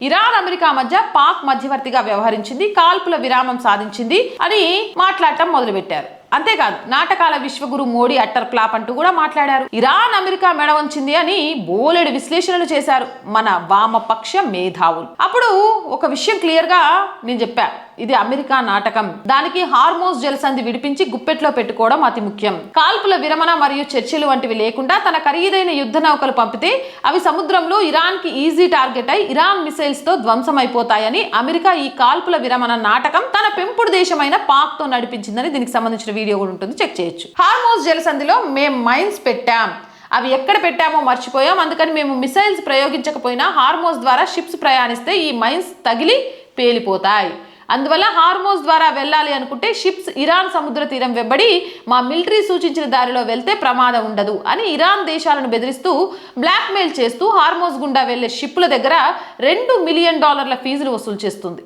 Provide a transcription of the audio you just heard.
Iran America మధ్య పాక్ మధ్యవర్తిగా వ్యవహరించింది, కాల్పుల విరామం సాధించింది అని మాట్లాడటం మొదలుపెట్టారు. అంతేకాదు నాటకాల విశ్వగురు మోడీ అట్టర్ ఫ్లాప్ అంటూ కూడా మాట్లాడారు. ఇరాన్ అమెరికా మెడ వంచింది అని బోలెడు విశ్లేషణలు చేశారు మన వామపక్ష మేధావులు. అప్పుడు ఒక విషయం క్లియర్ గా నేను చెప్పా, ఇది అమెరికా నాటకం, దానికి హార్మోజ్ జలసంధి విడిపించి గుప్పెట్లో పెట్టుకోవడం అతి ముఖ్యం. కాల్పుల విరమణ మరియు చర్చలు వంటివి లేకుండా తన ఖరీదైన యుద్ధ నౌకలు పంపితే అవి సముద్రంలో ఇరాన్ కి ఈజీ టార్గెట్ అయి ఇరాన్ మిసైల్స్ తో ధ్వంసమైపోతాయని అమెరికా ఈ కాల్పుల విరమణ నాటకం తన పెంపుడు దేశమైన పాక్ తో నడిపించిందని దీనికి సంబంధించిన వీడియో కూడా ఉంటుంది, చెక్ చేయొచ్చు. హార్మోజ్ జలసంధిలో మేము మైన్స్ పెట్టాం, అవి ఎక్కడ పెట్టామో మర్చిపోయాం, అందుకని మేము మిసైల్స్ ప్రయోగించకపోయినా హార్మోజ్ ద్వారా షిప్స్ ప్రయాణిస్తే ఈ మైన్స్ తగిలి పేలిపోతాయి. అందువల్ల హార్మోజ్ ద్వారా వెళ్ళాలి అనుకుంటే షిప్స్ ఇరాన్ సముద్ర తీరం వెంబడి మా మిలిటరీ సూచించిన దారిలో వెళ్తే ప్రమాదం ఉండదు అని ఇరాన్ దేశాలను బెదిరిస్తూ బ్లాక్మెయిల్ చేస్తూ హార్మోజ్ గుండా వెళ్లే షిప్పుల దగ్గర $2 మిలియన్ ఫీజులు వసూలు చేస్తుంది.